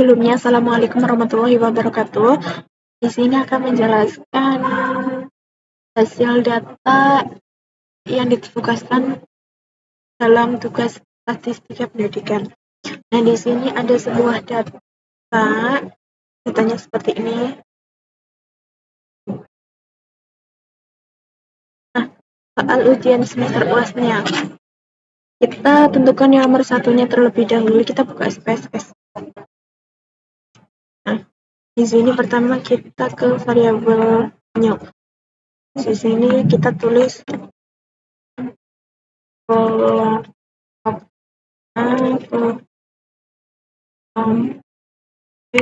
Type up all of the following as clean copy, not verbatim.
Sebelumnya, Assalamualaikum warahmatullahi wabarakatuh. Di sini akan menjelaskan hasil data yang ditugaskan dalam tugas statistika pendidikan. Nah, di sini ada sebuah datanya seperti ini. Nah, soal ujian semester UASnya. Kita tentukan yang nomor satunya terlebih dahulu, kita buka SPSS. Nah, di sini pertama kita ke variabel new. Di sini kita tulis kolom A, kolom B,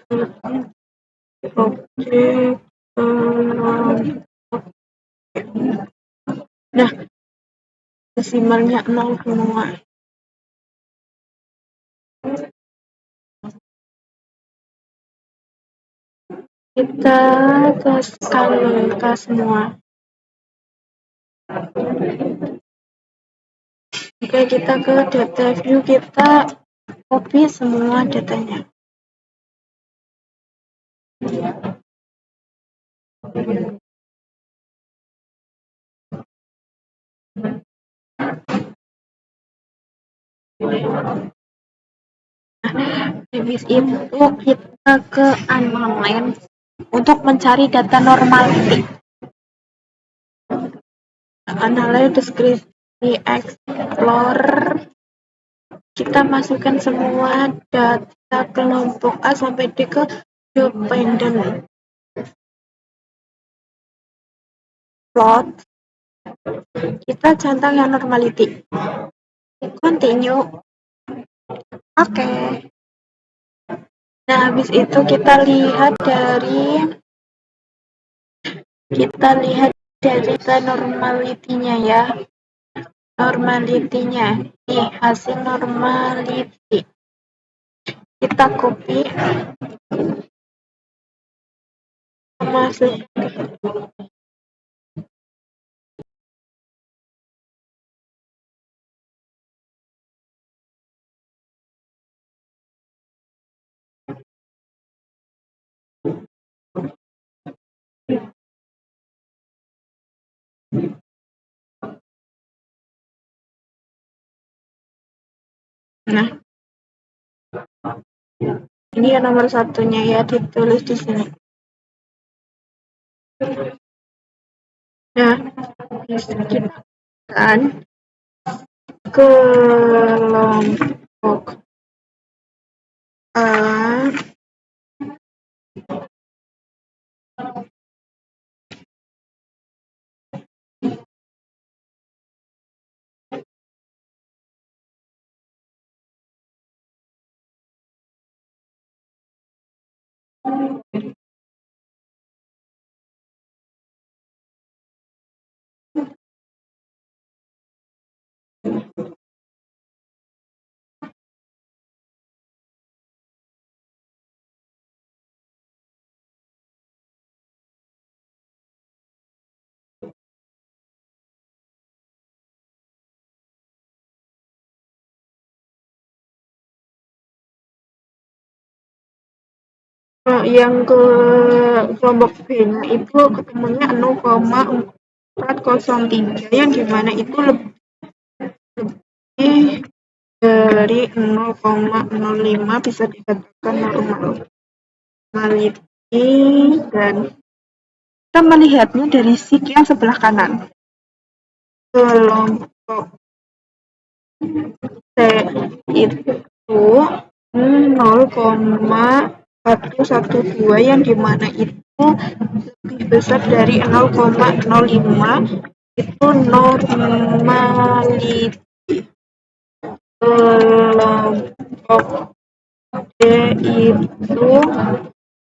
kolom C, kolom Nah, desimalnya 0 semua. Kita ke skala semua. Oke, kita ke data view, kita copy semua datanya. Habis itu kita ke Analyze untuk mencari data normality. Analyze, deskripsi, explore, kita masukkan semua data kelompok A sampai D ke dependent. Plot, kita centang yang normality. Continue. Oke. Nah, habis itu kita lihat dari data normality-nya ya. Normality-nya. Nih, hasil normality. Kita copy. Masuk. Nah, ini yang nomor satunya ya, ditulis di sini. Nah, kita kan kelompok A yang ke kelompok B-nya itu ketemunya 0,403 yang dimana itu lebih dari 0,05 bisa dikatakan normality, dan kita melihatnya dari sheet yang sebelah kanan. Kelompok C itu 0,112 yang dimana itu lebih besar dari 0,05, itu normality. Kelompok D itu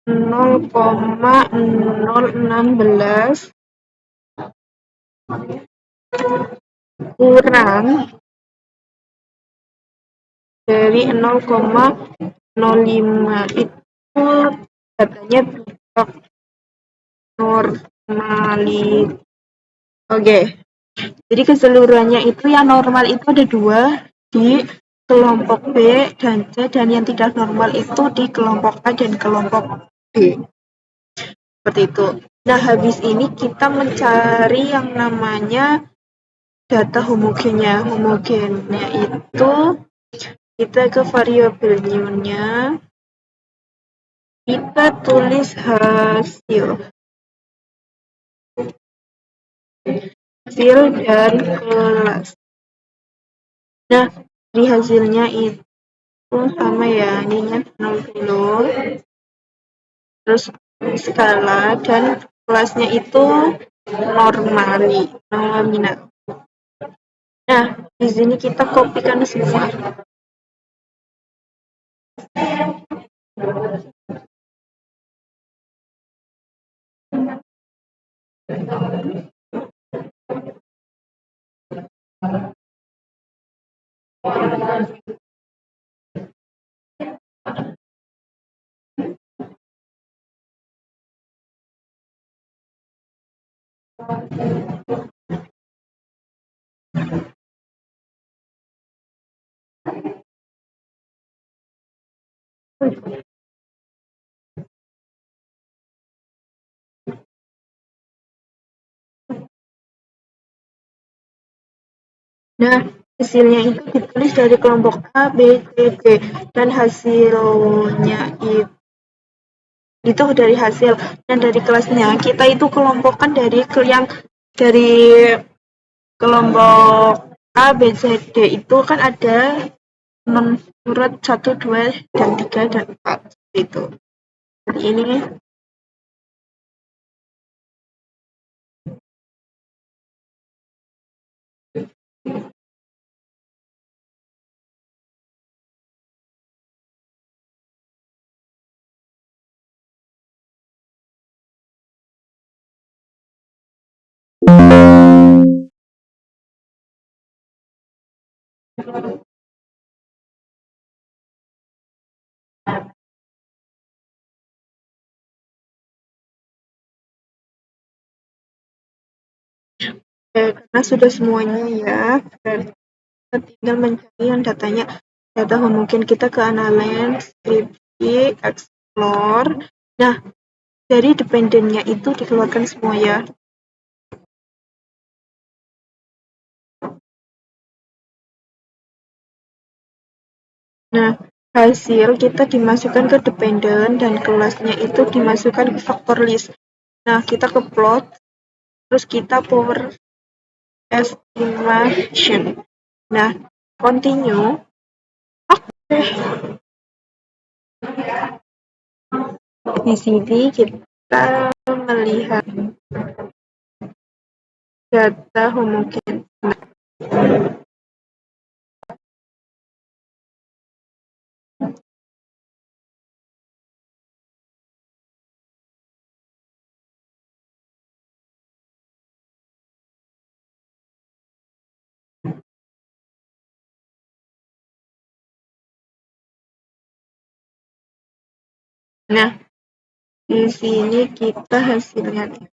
0,016 kurang dari 0,05, itu datanya tidak normality. Oke. Jadi keseluruhannya itu yang normal itu ada 2 di kelompok B dan C, dan yang tidak normal itu di kelompok A dan kelompok B. Seperti itu. Nah, habis ini kita mencari yang namanya data homogennya. Homogennya itu kita ke variabel new-nya, kita tulis hasil dan kelas. Nah, di hasilnya itu sama ya, ininya 0 dulu, terus skala, dan kelasnya itu nominal. Nah, di sini kita kopikan semua. Nah, hasilnya itu ditulis dari kelompok A, B, C, D, dan hasilnya itu dari hasil, dan dari kelasnya kita itu kelompokkan dari yang dari kelompok A, B, C, D itu kan ada menurut 1, 2, dan 3, dan 4 itu. Jadi ini karena sudah semuanya ya, kita tinggal mencari yang datanya. Data homogen kita ke analyze, deskripsi, explore. Nah, dari dependennya itu dikeluarkan semua ya. Nah, hasil kita dimasukkan ke dependent, dan kelasnya itu dimasukkan ke factor list. Nah, kita ke plot, terus kita power estimation. Nah, continue. Oke. Di sini kita melihat data homogen. Nah, di sini kita hasilnya nih.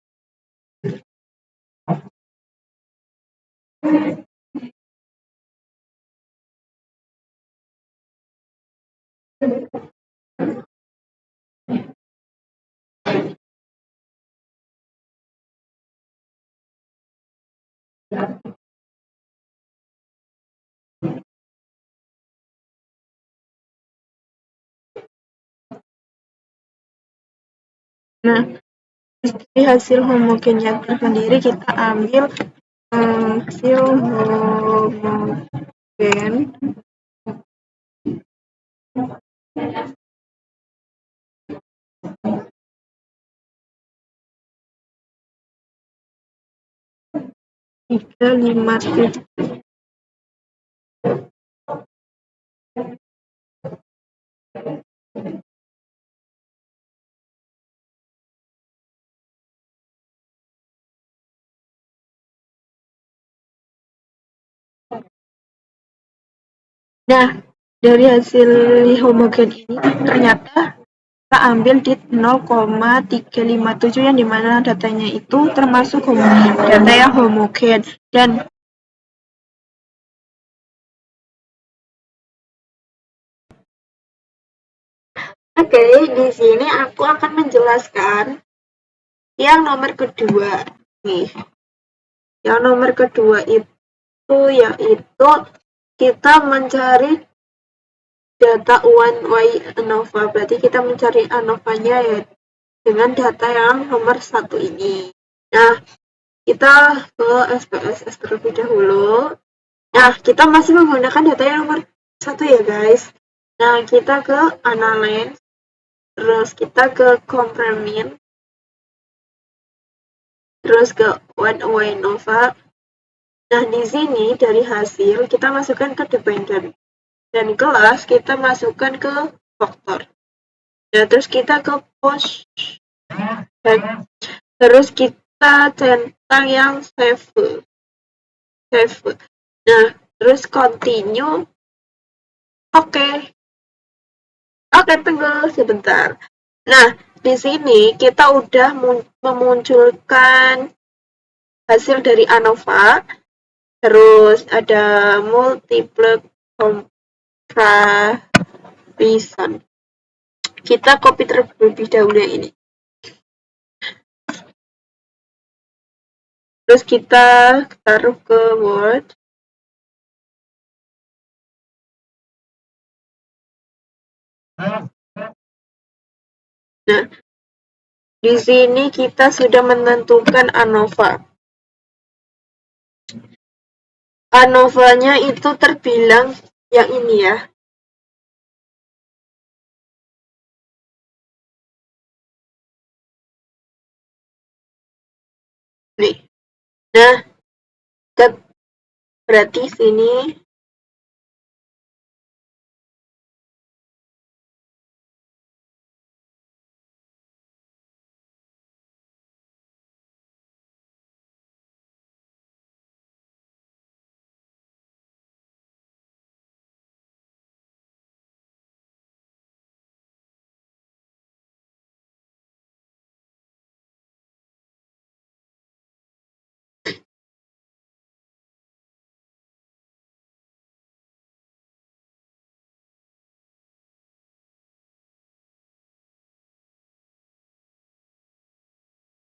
Nah, di hasil homogennya tersendiri kita ambil hasil homogen tiga lima tujuh. Nah, dari hasil homogen ini ternyata kita ambil di 0,357, yang dimana datanya itu termasuk data yang homogen, dan Oke, di sini aku akan menjelaskan yang nomor kedua. Nih, yang nomor kedua itu yaitu kita mencari data one way ANOVA. Berarti kita mencari ANOVA-nya ya dengan data yang nomor satu ini. Nah, kita ke SPSS terlebih dahulu. Nah, kita masih menggunakan data yang nomor satu ya guys. Nah, kita ke Analyze, terus kita ke Compare, terus ke One Way Nova. Nah, di sini dari hasil kita masukkan ke dependent. Dan kelas kita masukkan ke faktor. Nah, terus kita ke post. Terus kita centang yang save. Nah, terus continue. Oke. Oke, tunggu sebentar. Nah, di sini kita udah memunculkan hasil dari ANOVA. Terus ada multiple comparison. Kita copy terlebih dahulu yang ini. Terus kita taruh ke Word. Nah, di sini kita sudah menentukan ANOVA. ANOVA-nya itu terbilang yang ini ya. Nih. Nah, berarti sini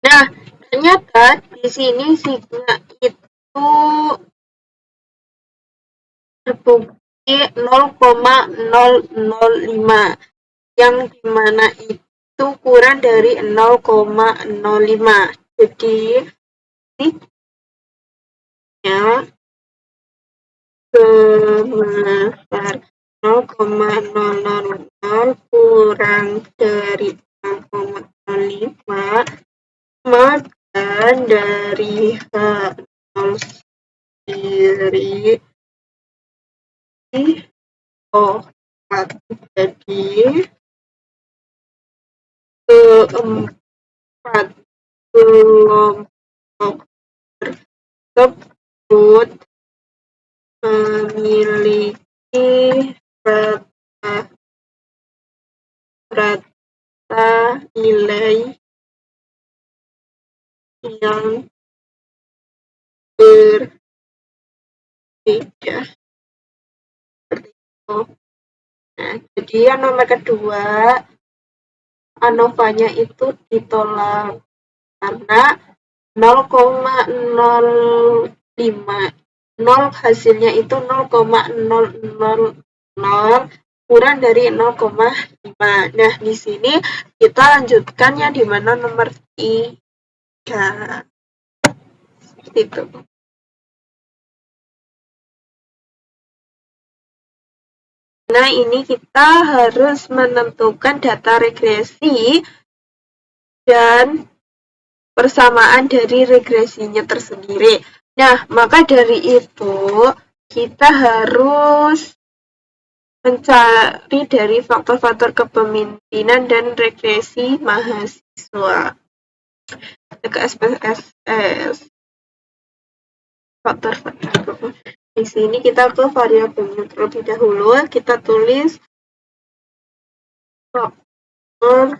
nah, ternyata di sini sigma itu terbukti 0,005 yang dimana itu kurang dari 0,05. Jadi ya sebesar 0,000 kurang dari 0,05, maka dari H0 sendiri keempat. Jadi keempat kelompok tersebut memiliki rata nilai yang berbeda. Seperti itu. Nah, jadi yang nomor kedua, ANOVA-nya itu ditolak karena 0,05, 0 hasilnya itu 0,000 kurang dari 0,5. Nah, di sini kita lanjutkan yang di mana nomor 3. Seperti itu. Nah, ini kita harus menentukan data regresi dan persamaan dari regresinya tersendiri. Nah, maka dari itu kita harus mencari dari faktor-faktor kepemimpinan dan regresi mahasiswa. Ke SPSS. Faktor-faktor. Di sini kita ke variabelnya terlebih dahulu. Kita tulis faktor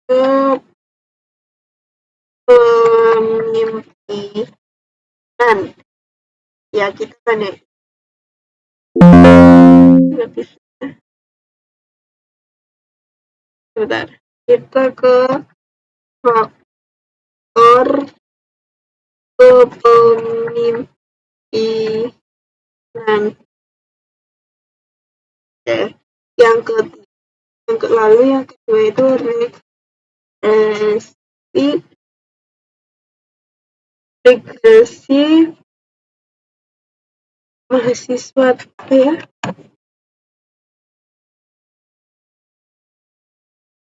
kepemimpinan. Ya, kita kan ya. sebentar. Kita ke faktor kepemimpinan. Oke. Lalu yang kedua itu regresi mahasiswa ya?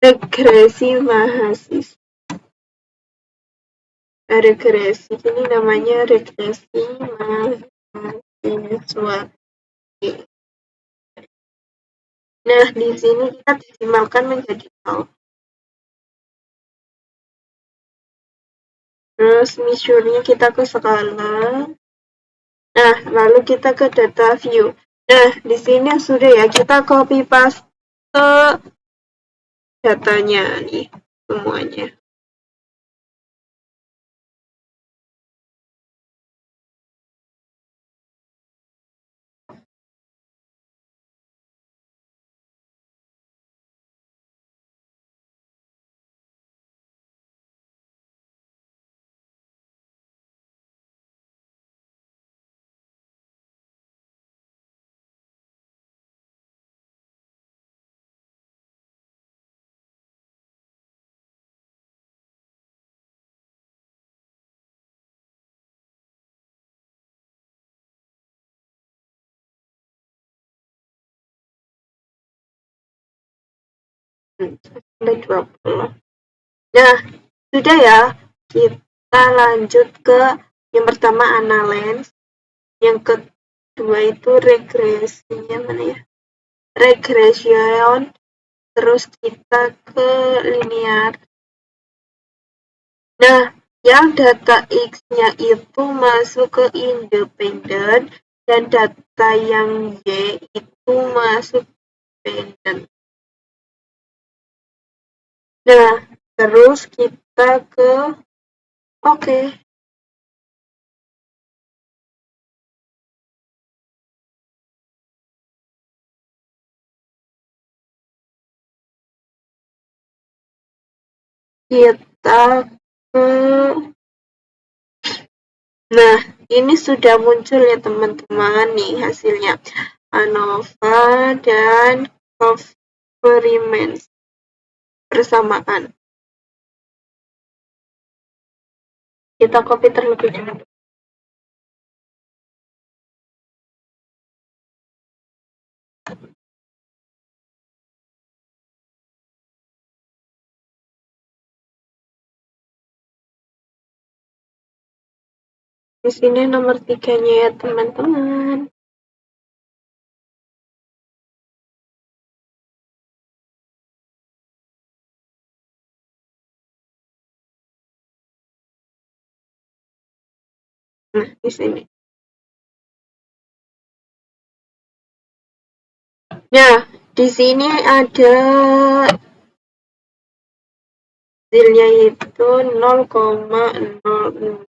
Regresi mahasiswa. Regresi ini namanya regresi mahasiswa. Nah, di sini kita desimalkan menjadi 0. Terus measure-nya kita ke skala. Nah, lalu kita ke data view. Nah, di sini sudah ya, kita copy paste datanya nih, semuanya. Ada 20. Nah, sudah ya. Kita lanjut ke yang pertama analyze, yang kedua itu regresinya mana ya? Regression, terus kita ke linear. Nah, yang data X-nya itu masuk ke independen dan data yang Y itu masuk dependent. Nah, terus kita ke oke. Kita ke Nah, ini sudah muncul ya teman-teman nih hasilnya. ANOVA dan covariance persamaan. Kita copy terlebih dahulu. Di sini nomor 3-nya ya teman-teman. Nah, di sini. Nah, di sini ada hasilnya itu 0,00.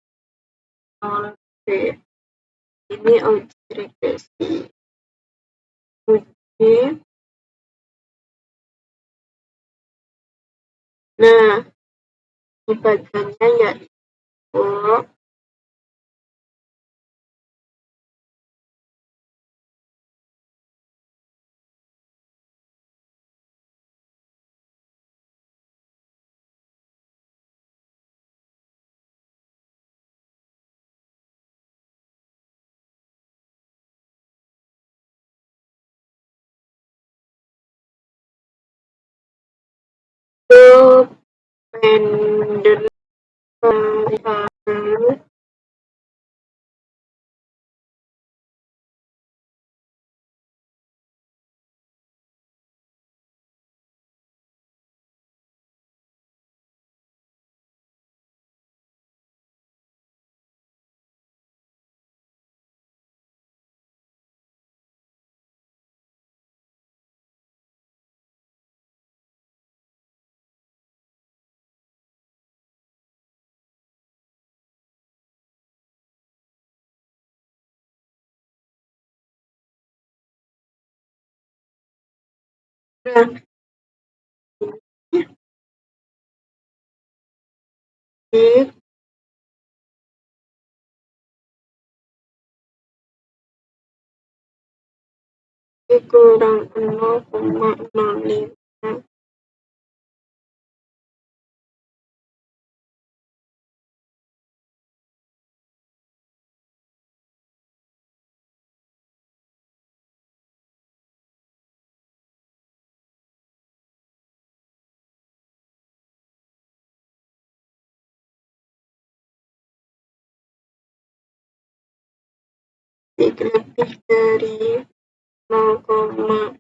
Ini uji regresi. Uji. Nah, dibacanya yaitu dependent variable Nah, kurang 0,05 lebih dari 0,5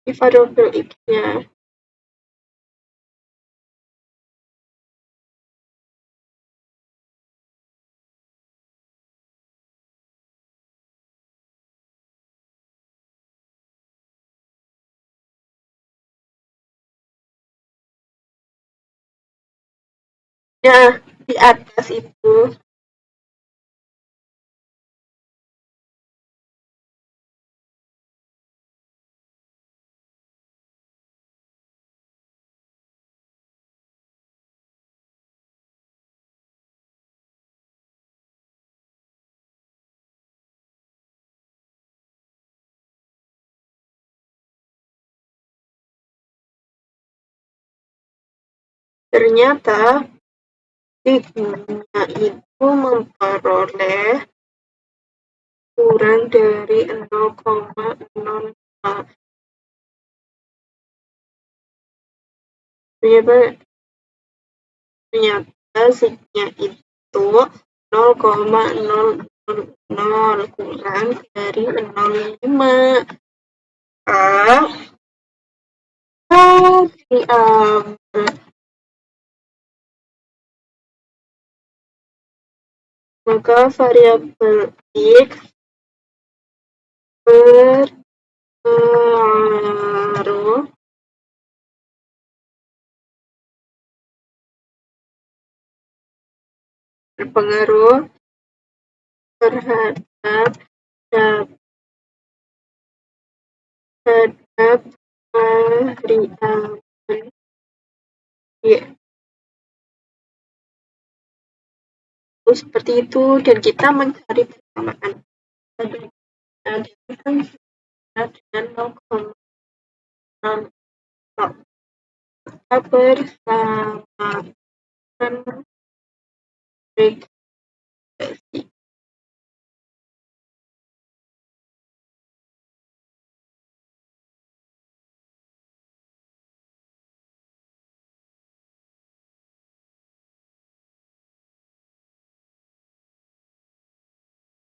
di variabel x-nya. Nah, di atas itu ternyata x-nya itu memperoleh kurang dari 0,05. Ternyata x-nya itu 0,000 kurang dari 0,5. Maka variabel x berpengaruh terhadap variabel y. Seperti itu, dan kita mencari persamaan dengan 0,6. Kita bersamakan regresi.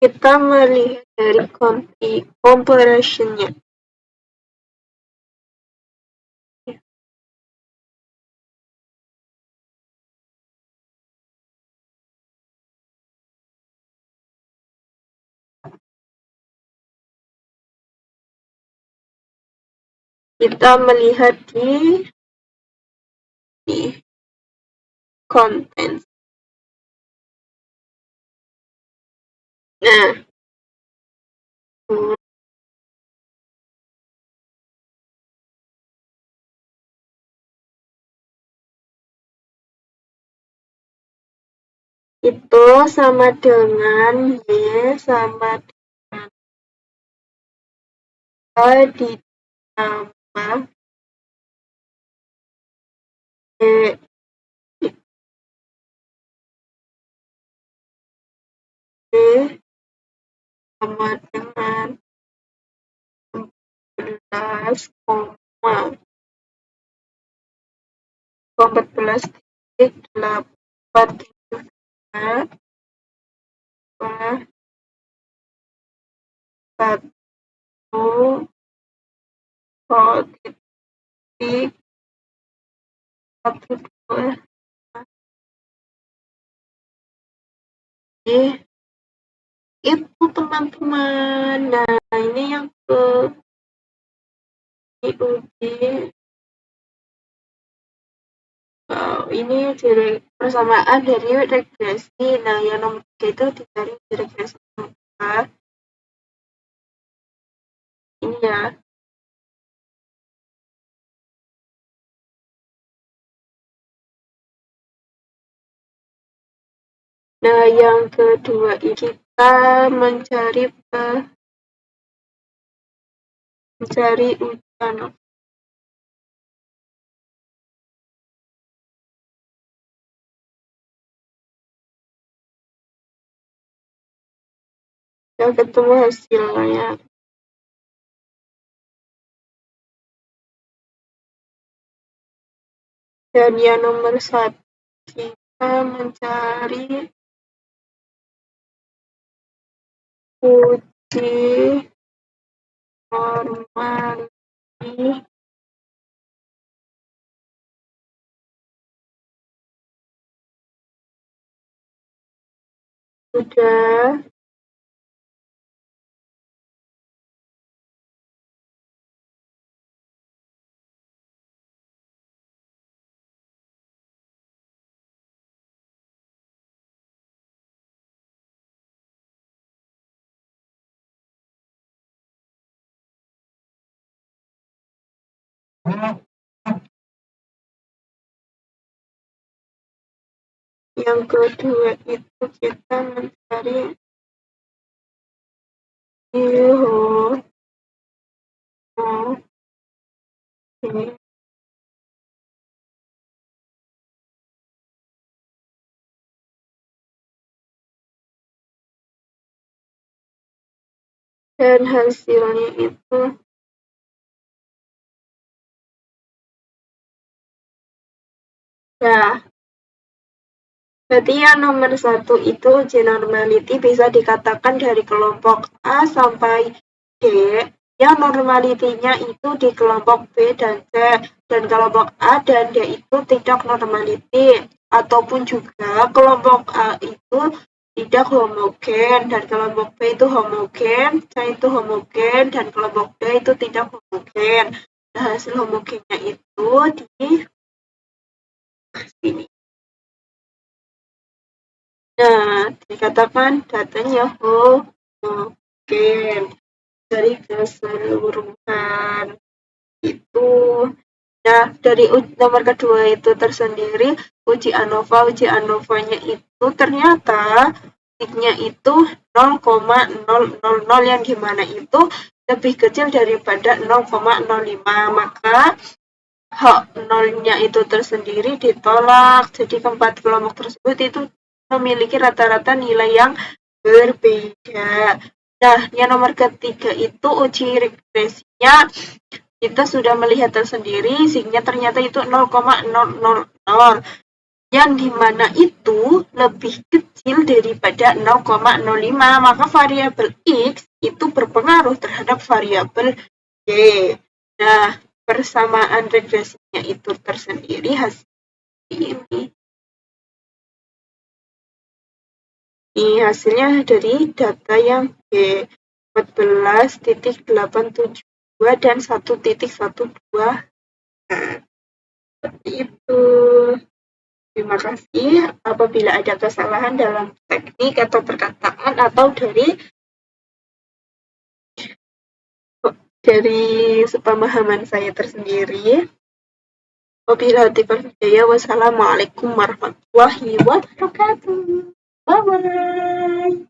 Kita melihat dari comparison-nya. Kita melihat di content. Nah, itu sama dengan Y sama dengan A ditambah B sama dengan 14,8 itu teman-teman. Nah, ini yang diuji Ini persamaan dari regresi. Nah, yang nomor 3 itu dicari di regresi apa? Ini ya. Nah, yang kedua ini kita mencari ujian. Yang ketemu hasilnya. Dan yang nomor 1 kita mencari uji normal sudah yang kedua itu kita mencari ilmu dan hasilnya itu ya. Berarti yang nomor 1 itu uji normality bisa dikatakan dari kelompok A sampai D, yang normalitinya itu di kelompok B dan C, dan kelompok A dan D itu tidak normality, ataupun juga kelompok A itu tidak homogen, dan kelompok B itu homogen, C itu homogen, dan kelompok D itu tidak homogen. Nah, hasil homogennya itu di sini. Nah, dikatakan datanya homogen dari keseluruhan itu. Nah, dari nomor kedua itu tersendiri, uji ANOVA. Uji ANOVA-nya itu ternyata titiknya itu 0,000, yang dimana itu lebih kecil daripada 0,05. Maka hak nolnya itu tersendiri ditolak. Jadi keempat kelompok tersebut itu memiliki rata-rata nilai yang berbeda. Nah, yang nomor ketiga itu uji regresinya. Kita sudah melihat tersendiri sehingga ternyata itu 0,000, yang dimana itu lebih kecil daripada 0,05. Maka variabel X itu berpengaruh terhadap variabel Y. Nah, persamaan regresinya itu tersendiri hasil ini. Ini hasilnya dari data yang B14.872 dan 1.12. Seperti itu. Terima kasih. Apabila ada kesalahan dalam teknik atau perkataan atau dari sepemahaman saya tersendiri. Wabillahi taufiq hidayah. Wassalamualaikum warahmatullahi wabarakatuh. Bye bye.